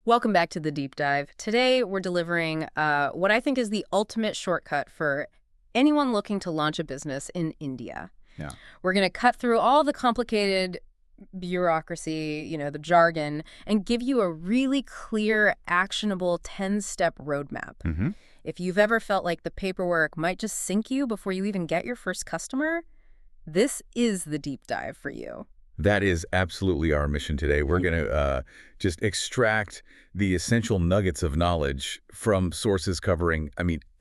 Welcome back to the deep dive. Today, we're delivering what I think is the ultimate shortcut for anyone looking to launch a business in India. Yeah. We're going to cut through all the complicated bureaucracy, the jargon, and give you a really clear, actionable 10-step roadmap. Mm-hmm. If you've ever felt like the paperwork might just sink you before you even get your first customer, this is the deep dive for you. That is absolutely our mission today. We're going to just extract the essential nuggets of knowledge from sources covering,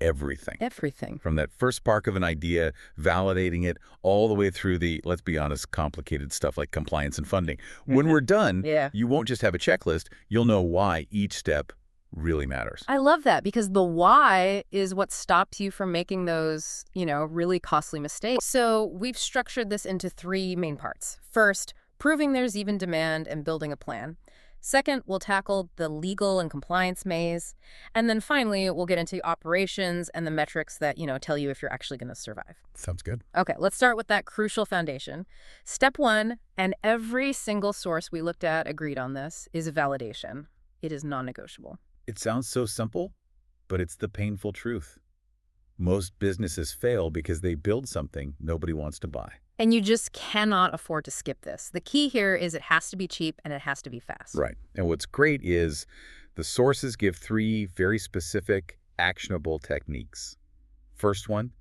everything. Everything. From that first spark of an idea, validating it, all the way through the, let's be honest, complicated stuff like compliance and funding. When we're done, you won't just have a checklist. You'll know why each step really matters. I love that, because the why is what stops you from making those, really costly mistakes. So we've structured this into 3 main parts. First, proving there's even demand and building a plan. Second, we'll tackle the legal and compliance maze. And then finally, we'll get into operations and the metrics that, tell you if you're actually going to survive. Sounds good. Okay, let's start with that crucial foundation. Step 1, and every single source we looked at agreed on this, is validation. It is non-negotiable. It sounds so simple, but it's the painful truth. Most businesses fail because they build something nobody wants to buy. And you just cannot afford to skip this. The key here is it has to be cheap and it has to be fast. Right. And what's great is the sources give 3 very specific, actionable techniques. First one,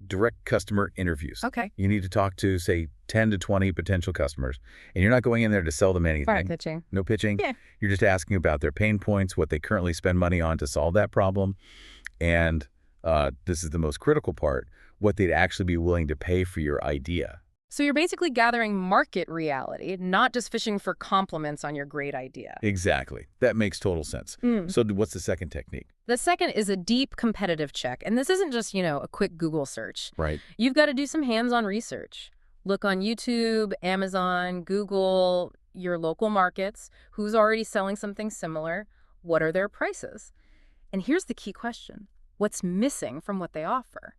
direct customer interviews. Okay. You need to talk to, say, 10 to 20 potential customers, and you're not going in there to sell them anything. Product pitching. No pitching. Yeah. You're just asking about their pain points, what they currently spend money on to solve that problem, and this is the most critical part, what they'd actually be willing to pay for your idea. So you're basically gathering market reality, not just fishing for compliments on your great idea. Exactly. That makes total sense. So what's the second technique? The second is a deep competitive check. And this isn't just, a quick Google search. Right. You've got to do some hands-on research. Look on YouTube, Amazon, Google, your local markets. Who's already selling something similar? What are their prices? And here's the key question. What's missing from what they offer?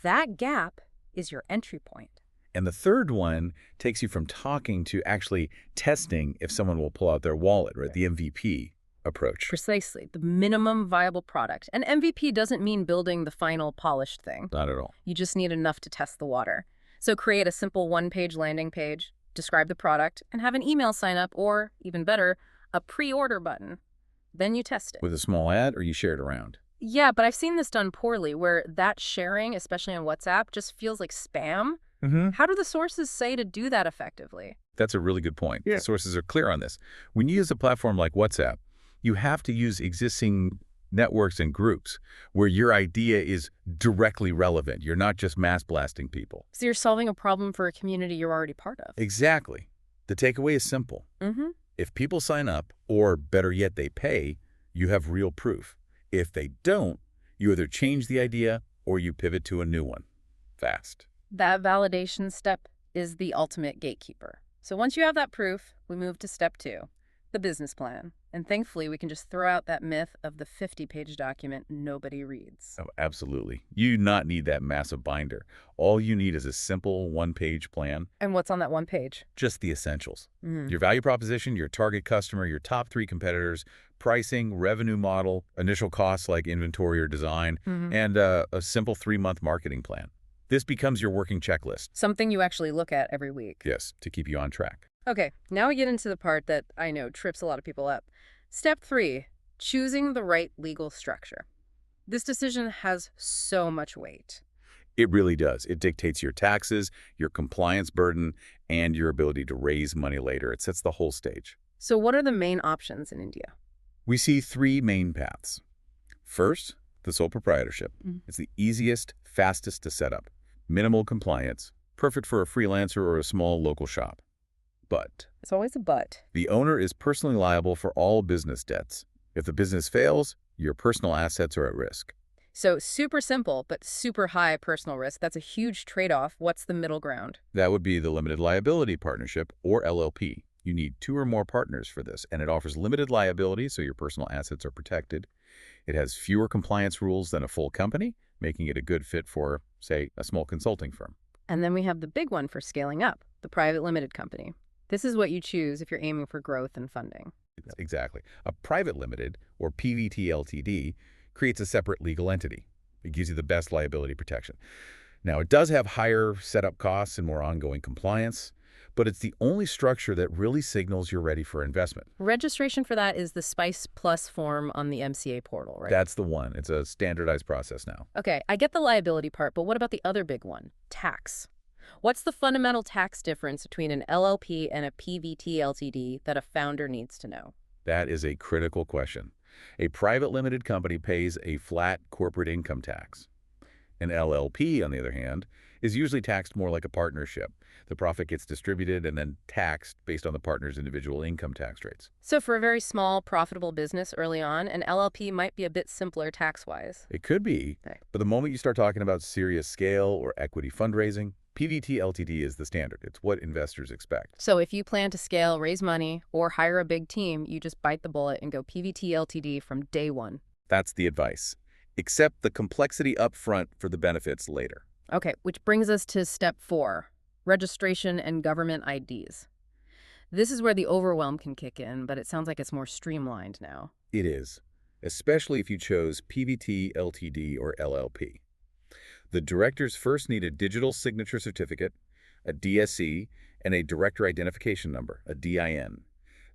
That gap is your entry point. And the third one takes you from talking to actually testing if someone will pull out their wallet, right? The MVP approach. Precisely. The minimum viable product. And MVP doesn't mean building the final polished thing. Not at all. You just need enough to test the water. So create a simple 1-page landing page, describe the product, and have an email sign up, or even better, a pre-order button. Then you test it. With a small ad, or you share it around? Yeah, but I've seen this done poorly, where that sharing, especially on WhatsApp, just feels like spam. How do the sources say to do that effectively? That's a really good point. Yeah. The sources are clear on this. When you use a platform like WhatsApp, you have to use existing networks and groups where your idea is directly relevant. You're not just mass blasting people. So you're solving a problem for a community you're already part of. Exactly. The takeaway is simple. If people sign up, or better yet, they pay, you have real proof. If they don't, you either change the idea or you pivot to a new one. Fast. That validation step is the ultimate gatekeeper. So once you have that proof, we move to step 2, the business plan. And thankfully, we can just throw out that myth of the 50-page document nobody reads. Oh, absolutely. You do not need that massive binder. All you need is a simple 1-page plan. And what's on that 1 page? Just the essentials. Your value proposition, your target customer, your top 3 competitors, pricing, revenue model, initial costs like inventory or design, and a simple 3-month marketing plan. This becomes your working checklist. Something you actually look at every week. Yes, to keep you on track. Okay, now we get into the part that I know trips a lot of people up. Step 3, choosing the right legal structure. This decision has so much weight. It really does. It dictates your taxes, your compliance burden, and your ability to raise money later. It sets the whole stage. So what are the main options in India? We see 3 main paths. First, the sole proprietorship. It's the easiest, fastest to set up. Minimal compliance, perfect for a freelancer or a small local shop. But It's always a but. the owner is personally liable for all business debts. If the business fails, your personal assets are at risk. So super simple, but super high personal risk. That's a huge trade-off. What's the middle ground? That would be the limited liability partnership, or LLP. You need 2 or more partners for this, and it offers limited liability, so your personal assets are protected. It has fewer compliance rules than a full company, making it a good fit for, say, a small consulting firm. And then we have the big one for scaling up, the private limited company. This is what you choose if you're aiming for growth and funding. Exactly. A private limited, or Pvt Ltd, creates a separate legal entity. It gives you the best liability protection. Now, it does have higher setup costs and more ongoing compliance, but it's the only structure that really signals you're ready for investment. Registration for that is the Spice Plus form on the MCA portal, right? That's the one. It's a standardized process now. Okay, I get the liability part, but what about the other big one, tax? What's the fundamental tax difference between an LLP and a Pvt Ltd that a founder needs to know? That is a critical question. A private limited company pays a flat corporate income tax. An LLP, on the other hand, is usually taxed more like a partnership. The profit gets distributed and then taxed based on the partner's individual income tax rates. So for a very small, profitable business early on, an LLP might be a bit simpler tax-wise. It could be, Okay. but the moment you start talking about serious scale or equity fundraising, Pvt Ltd is the standard. It's what investors expect. So if you plan to scale, raise money, or hire a big team, you just bite the bullet and go Pvt Ltd from day one. That's the advice. Accept the complexity up front for the benefits later. Okay, which brings us to step 4, registration and government IDs. This is where the overwhelm can kick in, but it sounds like it's more streamlined now. It is, especially if you chose Pvt Ltd or LLP. The directors first need a digital signature certificate, a DSC, and a director identification number, a DIN.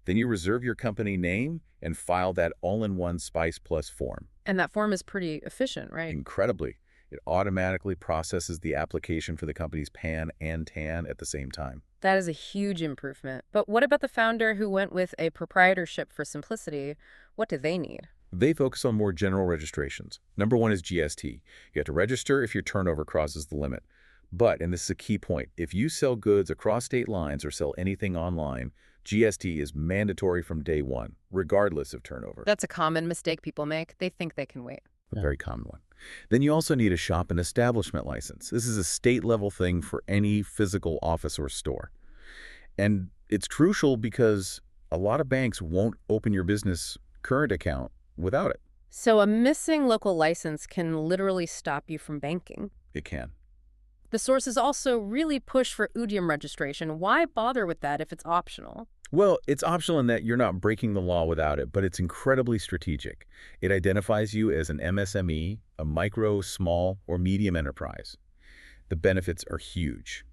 Then you reserve your company name and file that all-in-one Spice Plus form. And that form is pretty efficient, right? Incredibly, it automatically processes the application for the company's PAN and TAN at the same time. That is a huge improvement. But what about the founder who went with a proprietorship for simplicity? What do they need? They focus on more general registrations. Number 1 is GST. You have to register if your turnover crosses the limit. But, and this is a key point, if you sell goods across state lines or sell anything online, GST is mandatory from day one, regardless of turnover. That's a common mistake people make. They think they can wait. A very common one. Then you also need a shop and establishment license. This is a state-level thing for any physical office or store. And it's crucial because a lot of banks won't open your business current account without it. So a missing local license can literally stop you from banking. It can. The sources also really push for Udyam registration. Why bother with that if it's optional? Well, it's optional in that you're not breaking the law without it, but it's incredibly strategic. It identifies you as an MSME, a micro, small, or medium enterprise. The benefits are huge.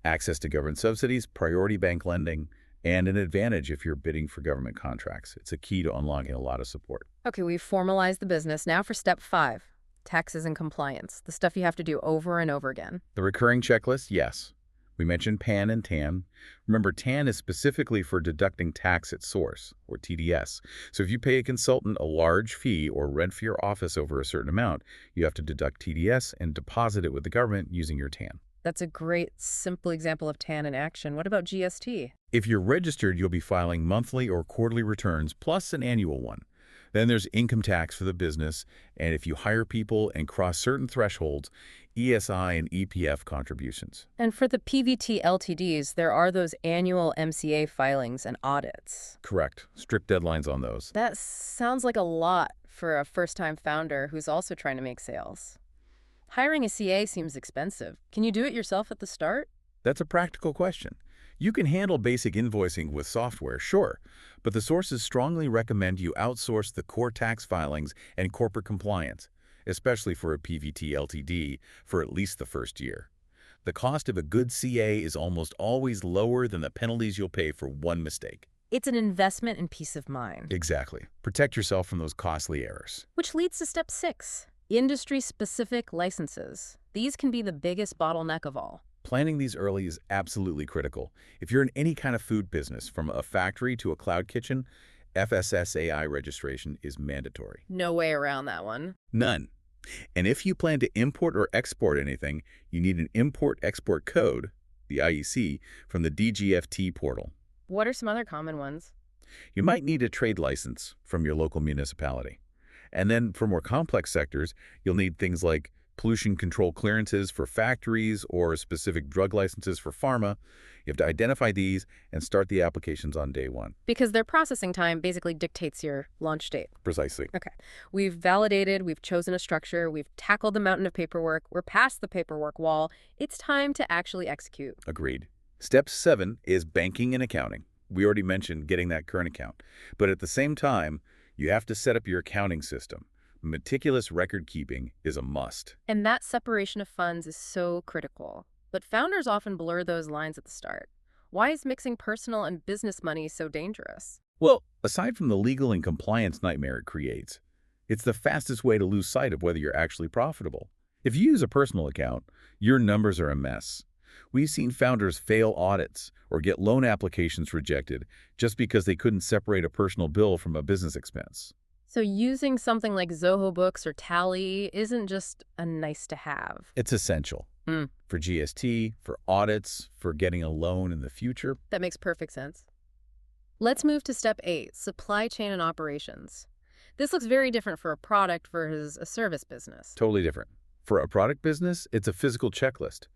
Access to government subsidies, priority bank lending, and an advantage if you're bidding for government contracts. It's a key to unlocking a lot of support. Okay, we've formalized the business. Now for step 5, taxes and compliance, the stuff you have to do over and over again. The recurring checklist, yes. We mentioned PAN and TAN. Remember, TAN is specifically for deducting tax at source, or TDS. So if you pay a consultant a large fee or rent for your office over a certain amount, you have to deduct TDS and deposit it with the government using your TAN. That's a great, simple example of TAN in action. What about GST? If you're registered, you'll be filing monthly or quarterly returns plus an annual one. Then there's income tax for the business, and if you hire people and cross certain thresholds, ESI and EPF contributions. And for the Pvt Ltds, there are those annual MCA filings and audits. Correct. Strict deadlines on those. That sounds like a lot for a first-time founder who's also trying to make sales. Hiring a CA seems expensive. Can you do it yourself at the start? That's a practical question. You can handle basic invoicing with software, sure, but the sources strongly recommend you outsource the core tax filings and corporate compliance, especially for a Pvt Ltd, for at least the first year. The cost of a good CA is almost always lower than the penalties you'll pay for one mistake. It's an investment in peace of mind. Exactly. Protect yourself from those costly errors. Which leads to step 6, industry-specific licenses. These can be the biggest bottleneck of all. Planning these early is absolutely critical. If you're in any kind of food business, from a factory to a cloud kitchen, FSSAI registration is mandatory. No way around that one. None. And if you plan to import or export anything, you need an import-export code, the IEC, from the DGFT portal. What are some other common ones? You might need a trade license from your local municipality. And then for more complex sectors, you'll need things like pollution control clearances for factories or specific drug licenses for pharma. You have to identify these and start the applications on day one. Because their processing time basically dictates your launch date. Precisely. Okay. We've validated, we've chosen a structure, we've tackled the mountain of paperwork, we're past the paperwork wall. It's time to actually execute. Agreed. Step 7 is banking and accounting. We already mentioned getting that current account. But at the same time, you have to set up your accounting system. Meticulous record keeping is a must. And that separation of funds is so critical. But founders often blur those lines at the start. Why is mixing personal and business money so dangerous? Well, aside from the legal and compliance nightmare it creates, it's the fastest way to lose sight of whether you're actually profitable. If you use a personal account, your numbers are a mess. We've seen founders fail audits or get loan applications rejected just because they couldn't separate a personal bill from a business expense. So using something like Zoho Books or Tally isn't just a nice to have. It's essential Mm, for GST, for audits, for getting a loan in the future. that makes perfect sense. Let's move to step 8, supply chain and operations. This looks very different for a product versus a service business. Totally different. For a product business, it's a physical checklist.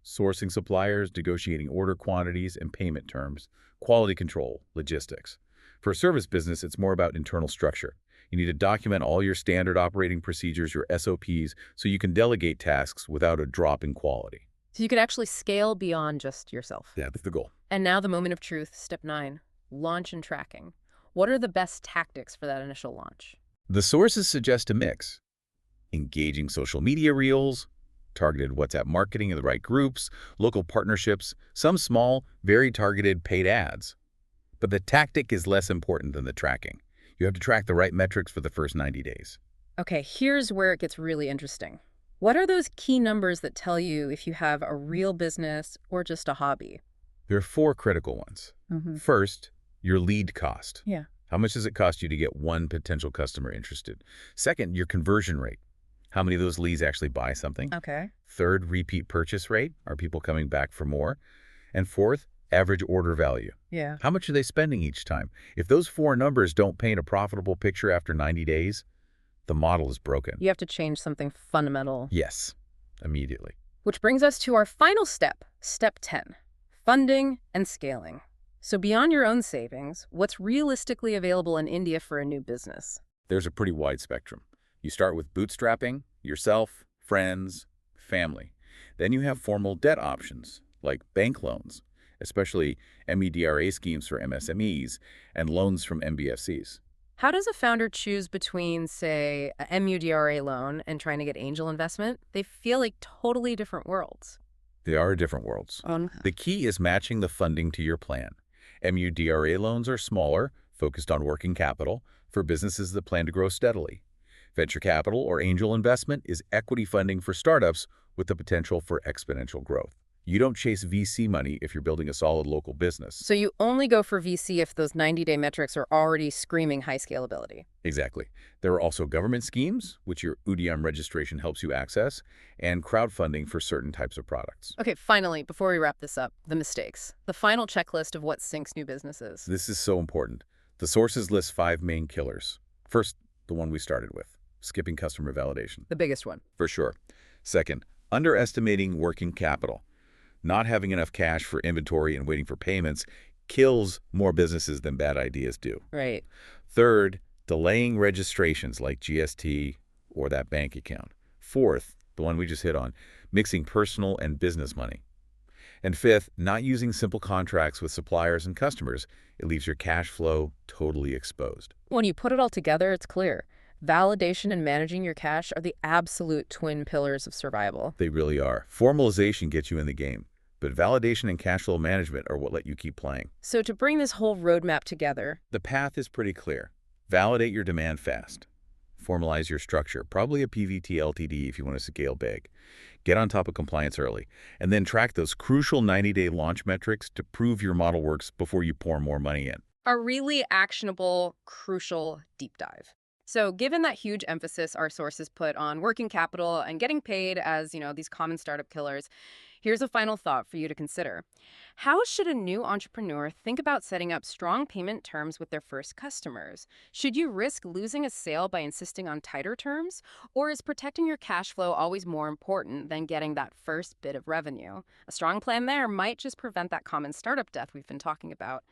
Sourcing suppliers, negotiating order quantities and payment terms, quality control, logistics. For a service business, it's more about internal structure. You need to document all your standard operating procedures, your SOPs, so you can delegate tasks without a drop in quality. So you could actually scale beyond just yourself. Yeah, that's the goal. And now the moment of truth, step 9, launch and tracking. What are the best tactics for that initial launch? The sources suggest a mix. Engaging social media reels, targeted WhatsApp marketing in the right groups, local partnerships, some small, very targeted paid ads. But the tactic is less important than the tracking. You have to track the right metrics for the first 90 days. Okay, here's where it gets really interesting. What are those key numbers that tell you if you have a real business or just a hobby? There are 4 critical ones. First, your lead cost. Yeah. How much does it cost you to get one potential customer interested? Second, your conversion rate. How many of those leads actually buy something? Okay. Third, repeat purchase rate. Are people coming back for more? And fourth, average order value. Yeah. How much are they spending each time? If those 4 numbers don't paint a profitable picture after 90 days, the model is broken. You have to change something fundamental. Yes, immediately. Which brings us to our final step, step 10, funding and scaling. So beyond your own savings, what's realistically available in India for a new business? There's a pretty wide spectrum. You start with bootstrapping, yourself, friends, family. Then you have formal debt options, like bank loans, especially MEDRA schemes for MSMEs, and loans from MBFCs. How does a founder choose between, say, a MUDRA loan and trying to get angel investment? They feel like totally different worlds. They are different worlds. The key is matching the funding to your plan. MUDRA loans are smaller, focused on working capital, for businesses that plan to grow steadily. Venture capital or angel investment is equity funding for startups with the potential for exponential growth. You don't chase VC money if you're building a solid local business. So you only go for VC if those 90-day metrics are already screaming high scalability. Exactly. There are also government schemes, which your Udyam registration helps you access, and crowdfunding for certain types of products. Okay, finally, before we wrap this up, the mistakes. The final checklist of what sinks new businesses. This is so important. The sources list 5 main killers. First, the one we started with, skipping customer validation. The biggest one. For sure. Second, underestimating working capital. Not having enough cash for inventory and waiting for payments kills more businesses than bad ideas do. Right. Third, delaying registrations like GST or that bank account. Fourth, the one we just hit on, mixing personal and business money. And fifth, not using simple contracts with suppliers and customers. It leaves your cash flow totally exposed. When you put it all together, it's clear. Validation and managing your cash are the absolute twin pillars of survival. They really are. Formalization gets you in the game, but validation and cash flow management are what let you keep playing. So to bring this whole roadmap together, The path is pretty clear. Validate your demand fast. Formalize your structure, probably a Pvt Ltd if you want to scale big. Get on top of compliance early, and then track those crucial 90-day launch metrics to prove your model works before you pour more money in. a really actionable, crucial deep dive. So given that huge emphasis our sources put on working capital and getting paid as, these common startup killers, here's a final thought for you to consider. How should a new entrepreneur think about setting up strong payment terms with their first customers? Should you risk losing a sale by insisting on tighter terms? Or is protecting your cash flow always more important than getting that first bit of revenue? A strong plan there might just prevent that common startup death we've been talking about.